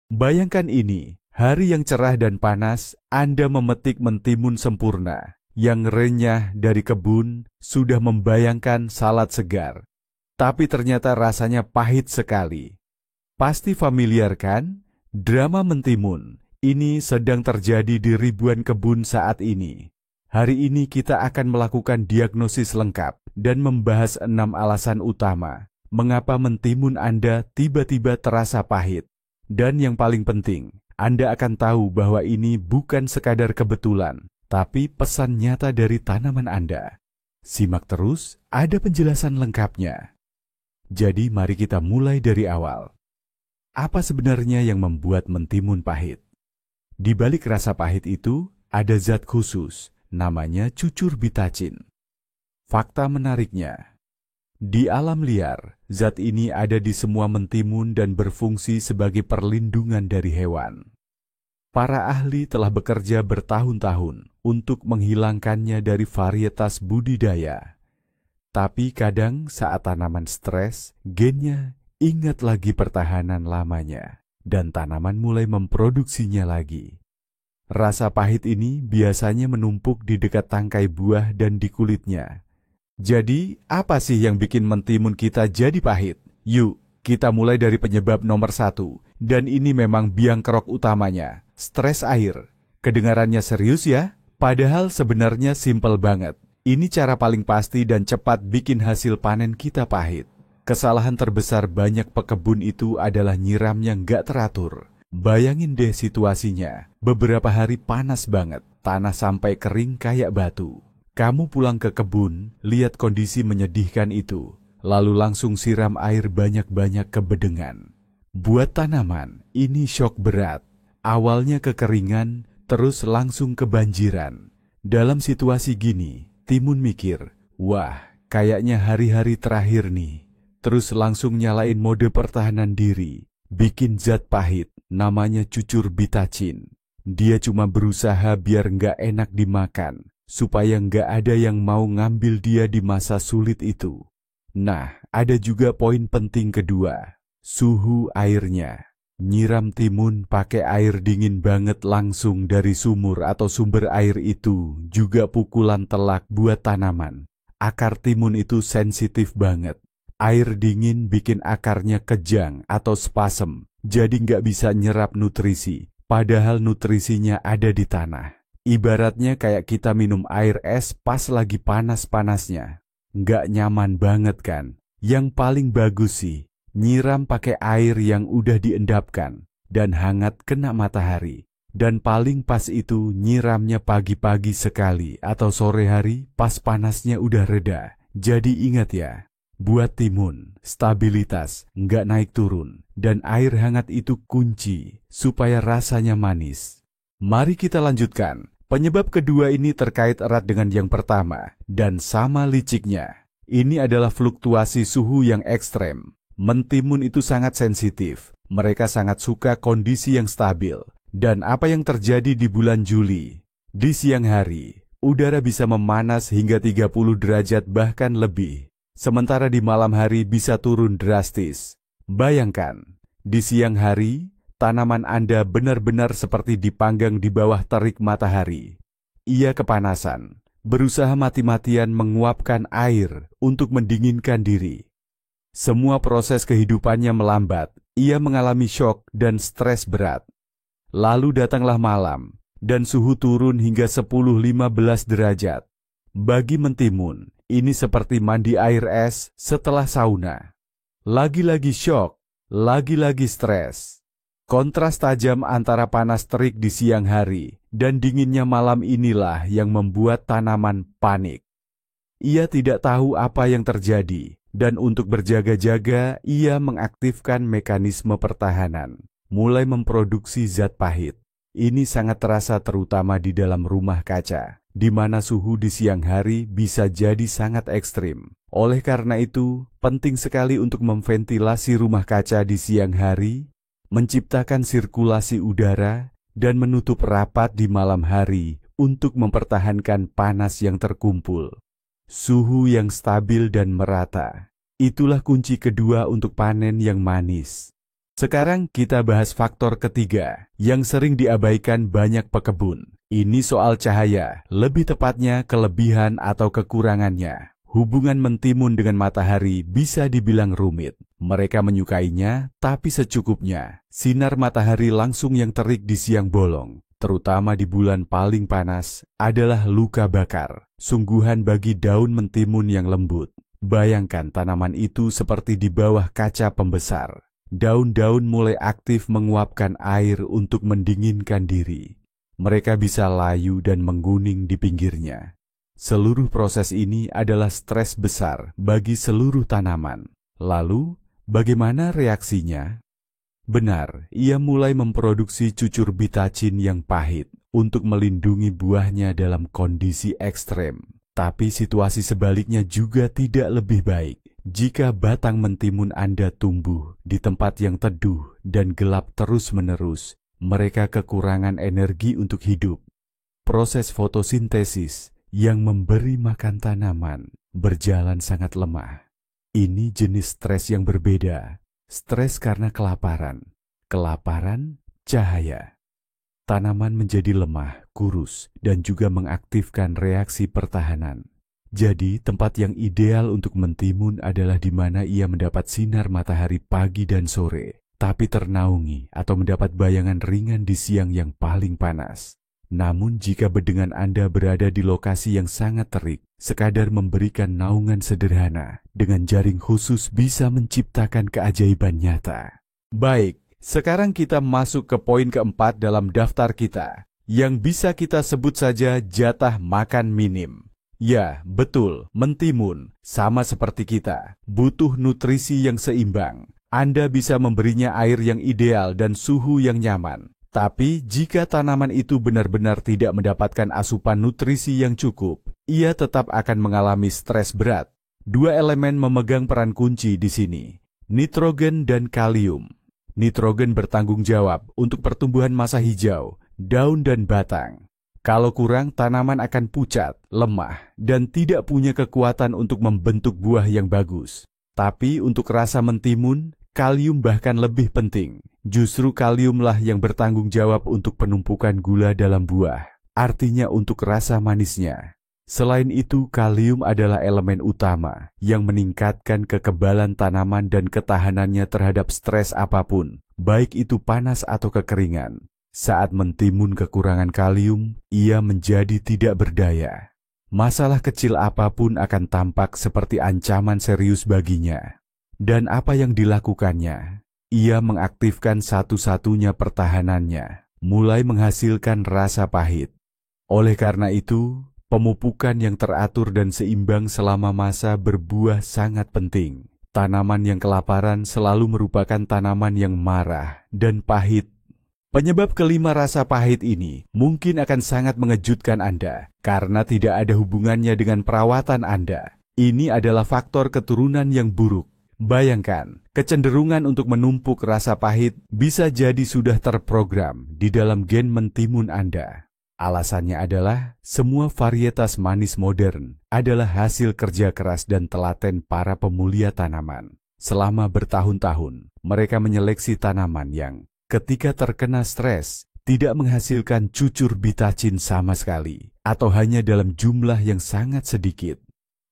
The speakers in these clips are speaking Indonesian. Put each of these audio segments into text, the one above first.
Bayangkan ini, hari yang cerah dan panas, Anda memetik mentimun sempurna, yang renyah dari kebun, sudah membayangkan salad segar. Tapi ternyata rasanya pahit sekali. Pasti familiar kan? Drama mentimun, ini sedang terjadi di ribuan kebun saat ini. Hari ini kita akan melakukan diagnosis lengkap dan membahas 6 alasan utama mengapa mentimun Anda tiba-tiba terasa pahit. Dan yang paling penting, Anda akan tahu bahwa ini bukan sekadar kebetulan, tapi pesan nyata dari tanaman Anda. Simak terus, ada penjelasan lengkapnya. Jadi mari kita mulai dari awal. Apa sebenarnya yang membuat mentimun pahit? Di balik rasa pahit itu, ada zat khusus, namanya cucurbitacin. Fakta menariknya, di alam liar, zat ini ada di semua mentimun dan berfungsi sebagai perlindungan dari hewan. Para ahli telah bekerja bertahun-tahun untuk menghilangkannya dari varietas budidaya. Tapi kadang saat tanaman stres, gennya ingat lagi pertahanan lamanya, dan tanaman mulai memproduksinya lagi. Rasa pahit ini biasanya menumpuk di dekat tangkai buah dan di kulitnya. Jadi, apa sih yang bikin mentimun kita jadi pahit? Yuk, kita mulai dari penyebab nomor 1. Dan ini memang biang kerok utamanya, stres air. Kedengarannya serius ya? Padahal sebenarnya simpel banget. Ini cara paling pasti dan cepat bikin hasil panen kita pahit. Kesalahan terbesar banyak pekebun itu adalah nyiram yang gak teratur. Bayangin deh situasinya, beberapa hari panas banget, tanah sampai kering kayak batu. Kamu pulang ke kebun, lihat kondisi menyedihkan itu, lalu langsung siram air banyak-banyak ke bedengan. Buat tanaman, ini syok berat. Awalnya kekeringan, terus langsung kebanjiran. Dalam situasi gini, timun mikir, wah, kayaknya hari-hari terakhir nih. Terus langsung nyalain mode pertahanan diri, bikin zat pahit, namanya cucurbitacin. Dia cuma berusaha biar nggak enak dimakan, supaya nggak ada yang mau ngambil dia di masa sulit itu. Nah, ada juga poin penting kedua, suhu airnya. Nyiram timun pakai air dingin banget langsung dari sumur atau sumber air itu juga pukulan telak buat tanaman. Akar timun itu sensitif banget. Air dingin bikin akarnya kejang atau spasem, jadi nggak bisa nyerap nutrisi, padahal nutrisinya ada di tanah. Ibaratnya kayak kita minum air es pas lagi panas-panasnya. Nggak nyaman banget kan? Yang paling bagus sih, nyiram pakai air yang udah diendapkan dan hangat kena matahari. Dan paling pas itu nyiramnya pagi-pagi sekali atau sore hari pas panasnya udah reda. Jadi ingat ya, buat timun, stabilitas nggak naik turun dan air hangat itu kunci supaya rasanya manis. Mari kita lanjutkan. Penyebab kedua ini terkait erat dengan yang pertama, dan sama liciknya. Ini adalah fluktuasi suhu yang ekstrem. Mentimun itu sangat sensitif. Mereka sangat suka kondisi yang stabil. Dan apa yang terjadi di bulan Juli? Di siang hari, udara bisa memanas hingga 30 derajat bahkan lebih. Sementara di malam hari bisa turun drastis. Bayangkan, di siang hari, tanaman Anda benar-benar seperti dipanggang di bawah terik matahari. Ia kepanasan, berusaha mati-matian menguapkan air untuk mendinginkan diri. Semua proses kehidupannya melambat, ia mengalami syok dan stres berat. Lalu datanglah malam, dan suhu turun hingga 10-15 derajat. Bagi mentimun, ini seperti mandi air es setelah sauna. Lagi-lagi syok, lagi-lagi stres. Kontras tajam antara panas terik di siang hari dan dinginnya malam inilah yang membuat tanaman panik. Ia tidak tahu apa yang terjadi, dan untuk berjaga-jaga ia mengaktifkan mekanisme pertahanan, mulai memproduksi zat pahit. Ini sangat terasa terutama di dalam rumah kaca, di mana suhu di siang hari bisa jadi sangat ekstrim. Oleh karena itu, penting sekali untuk memventilasi rumah kaca di siang hari, menciptakan sirkulasi udara, dan menutup rapat di malam hari untuk mempertahankan panas yang terkumpul. Suhu yang stabil dan merata, itulah kunci kedua untuk panen yang manis. Sekarang kita bahas faktor ketiga yang sering diabaikan banyak pekebun. Ini soal cahaya, lebih tepatnya kelebihan atau kekurangannya. Hubungan mentimun dengan matahari bisa dibilang rumit. Mereka menyukainya, tapi secukupnya. Sinar matahari langsung yang terik di siang bolong, terutama di bulan paling panas, adalah luka bakar. Sungguhan bagi daun mentimun yang lembut. Bayangkan tanaman itu seperti di bawah kaca pembesar. Daun-daun mulai aktif menguapkan air untuk mendinginkan diri. Mereka bisa layu dan menguning di pinggirnya. Seluruh proses ini adalah stres besar bagi seluruh tanaman. Lalu, bagaimana reaksinya? Benar, ia mulai memproduksi cucur bitacin yang pahit untuk melindungi buahnya dalam kondisi ekstrem. Tapi situasi sebaliknya juga tidak lebih baik. Jika batang mentimun Anda tumbuh di tempat yang teduh dan gelap terus-menerus, mereka kekurangan energi untuk hidup. Proses fotosintesis yang memberi makan tanaman berjalan sangat lemah. Ini jenis stres yang berbeda. Stres karena kelaparan. Kelaparan, cahaya. Tanaman menjadi lemah, kurus, dan juga mengaktifkan reaksi pertahanan. Jadi, tempat yang ideal untuk mentimun adalah di mana ia mendapat sinar matahari pagi dan sore, tapi ternaungi atau mendapat bayangan ringan di siang yang paling panas. Namun, jika bedengan Anda berada di lokasi yang sangat terik, sekadar memberikan naungan sederhana dengan jaring khusus bisa menciptakan keajaiban nyata. Baik, sekarang kita masuk ke poin keempat dalam daftar kita, yang bisa kita sebut saja jatah makan minim. Ya, betul, mentimun, sama seperti kita, butuh nutrisi yang seimbang. Anda bisa memberinya air yang ideal dan suhu yang nyaman. Tapi, jika tanaman itu benar-benar tidak mendapatkan asupan nutrisi yang cukup, ia tetap akan mengalami stres berat. Dua elemen memegang peran kunci di sini, nitrogen dan kalium. Nitrogen bertanggung jawab untuk pertumbuhan massa hijau, daun dan batang. Kalau kurang, tanaman akan pucat, lemah, dan tidak punya kekuatan untuk membentuk buah yang bagus. Tapi untuk rasa mentimun, kalium bahkan lebih penting. Justru kaliumlah yang bertanggung jawab untuk penumpukan gula dalam buah, artinya untuk rasa manisnya. Selain itu, kalium adalah elemen utama yang meningkatkan kekebalan tanaman dan ketahanannya terhadap stres apapun, baik itu panas atau kekeringan. Saat mentimun kekurangan kalium, ia menjadi tidak berdaya. Masalah kecil apapun akan tampak seperti ancaman serius baginya. Dan apa yang dilakukannya? Ia mengaktifkan satu-satunya pertahanannya, mulai menghasilkan rasa pahit. Oleh karena itu, pemupukan yang teratur dan seimbang selama masa berbuah sangat penting. Tanaman yang kelaparan selalu merupakan tanaman yang marah dan pahit. Penyebab kelima rasa pahit ini mungkin akan sangat mengejutkan Anda karena tidak ada hubungannya dengan perawatan Anda. Ini adalah faktor keturunan yang buruk. Bayangkan, kecenderungan untuk menumpuk rasa pahit bisa jadi sudah terprogram di dalam gen mentimun Anda. Alasannya adalah semua varietas manis modern adalah hasil kerja keras dan telaten para pemulia tanaman. Selama bertahun-tahun, mereka menyeleksi tanaman yang ketika terkena stres, tidak menghasilkan cucur bitacin sama sekali, atau hanya dalam jumlah yang sangat sedikit.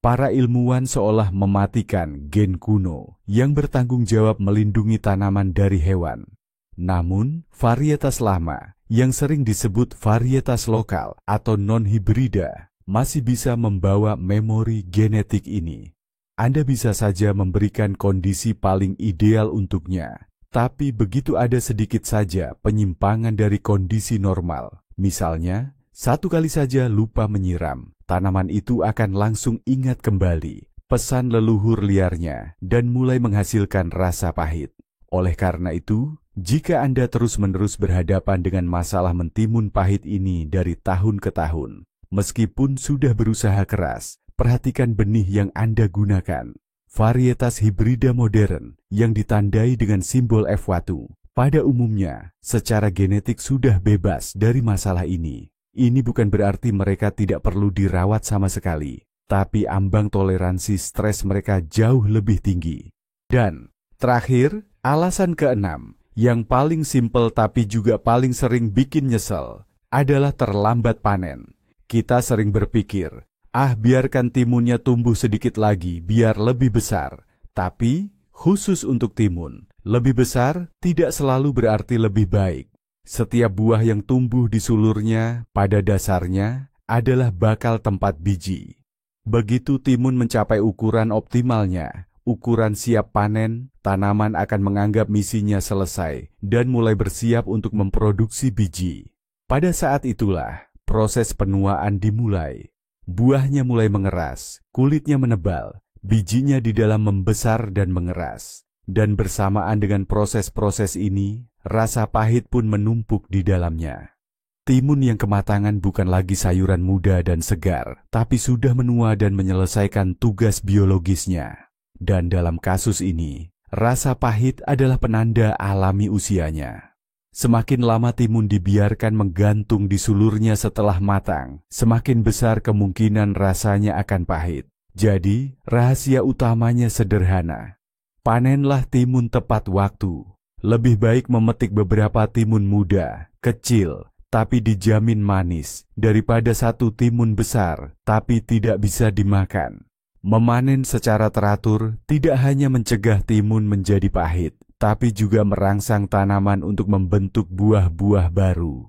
Para ilmuwan seolah mematikan gen kuno yang bertanggung jawab melindungi tanaman dari hewan. Namun, varietas lama yang sering disebut varietas lokal atau non-hibrida masih bisa membawa memori genetik ini. Anda bisa saja memberikan kondisi paling ideal untuknya, tapi begitu ada sedikit saja penyimpangan dari kondisi normal, misalnya, satu kali saja lupa menyiram, tanaman itu akan langsung ingat kembali pesan leluhur liarnya dan mulai menghasilkan rasa pahit. Oleh karena itu, jika Anda terus-menerus berhadapan dengan masalah mentimun pahit ini dari tahun ke tahun, meskipun sudah berusaha keras, perhatikan benih yang Anda gunakan. Varietas hibrida modern yang ditandai dengan simbol F1, pada umumnya secara genetik sudah bebas dari masalah ini. Ini bukan berarti mereka tidak perlu dirawat sama sekali, tapi ambang toleransi stres mereka jauh lebih tinggi. Dan terakhir, Alasan keenam, yang paling simpel tapi juga paling sering bikin nyesel, adalah terlambat panen. Kita sering berpikir, biarkan timunnya tumbuh sedikit lagi biar lebih besar. Tapi, khusus untuk timun, lebih besar tidak selalu berarti lebih baik. Setiap buah yang tumbuh di sulurnya pada dasarnya adalah bakal tempat biji. Begitu timun mencapai ukuran optimalnya, ukuran siap panen, tanaman akan menganggap misinya selesai dan mulai bersiap untuk memproduksi biji. Pada saat itulah, proses penuaan dimulai. Buahnya mulai mengeras, kulitnya menebal, bijinya di dalam membesar dan mengeras. Dan bersamaan dengan proses-proses ini, rasa pahit pun menumpuk di dalamnya. Timun yang kematangan bukan lagi sayuran muda dan segar, tapi sudah menua dan menyelesaikan tugas biologisnya. Dan dalam kasus ini, rasa pahit adalah penanda alami usianya. Semakin lama timun dibiarkan menggantung di sulurnya setelah matang, semakin besar kemungkinan rasanya akan pahit. Jadi, rahasia utamanya sederhana. Panenlah timun tepat waktu. Lebih baik memetik beberapa timun muda, kecil, tapi dijamin manis, daripada satu timun besar, tapi tidak bisa dimakan. Memanen secara teratur tidak hanya mencegah timun menjadi pahit, tapi juga merangsang tanaman untuk membentuk buah-buah baru.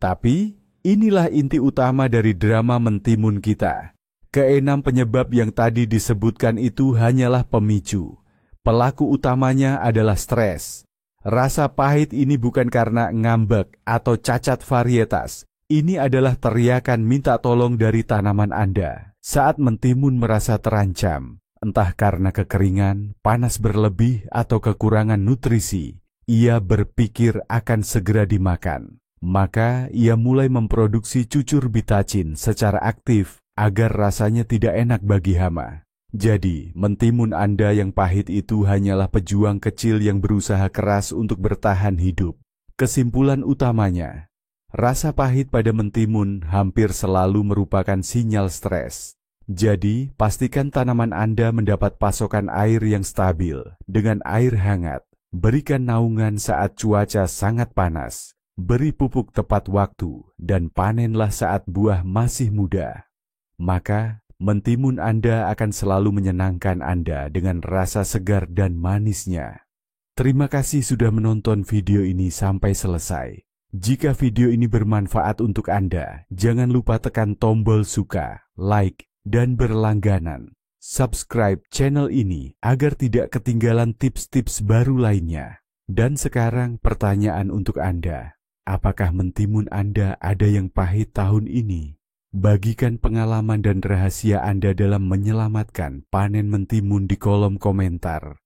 Tapi, inilah inti utama dari drama mentimun kita. Keenam penyebab yang tadi disebutkan itu hanyalah pemicu. Pelaku utamanya adalah stres. Rasa pahit ini bukan karena ngambek atau cacat varietas. Ini adalah teriakan minta tolong dari tanaman Anda saat mentimun merasa terancam. Entah karena kekeringan, panas berlebih, atau kekurangan nutrisi. Ia berpikir akan segera dimakan. Maka ia mulai memproduksi cucur bitacin secara aktif agar rasanya tidak enak bagi hama. Jadi, mentimun Anda yang pahit itu hanyalah pejuang kecil yang berusaha keras untuk bertahan hidup. Kesimpulan utamanya, rasa pahit pada mentimun hampir selalu merupakan sinyal stres. Jadi, pastikan tanaman Anda mendapat pasokan air yang stabil dengan air hangat. Berikan naungan saat cuaca sangat panas. Beri pupuk tepat waktu dan panenlah saat buah masih muda. Maka, mentimun Anda akan selalu menyenangkan Anda dengan rasa segar dan manisnya. Terima kasih sudah menonton video ini sampai selesai. Jika video ini bermanfaat untuk Anda, jangan lupa tekan tombol suka, like, dan berlangganan. Subscribe channel ini agar tidak ketinggalan tips-tips baru lainnya. Dan sekarang pertanyaan untuk Anda. Apakah mentimun Anda ada yang pahit tahun ini? Bagikan pengalaman dan rahasia Anda dalam menyelamatkan panen mentimun di kolom komentar.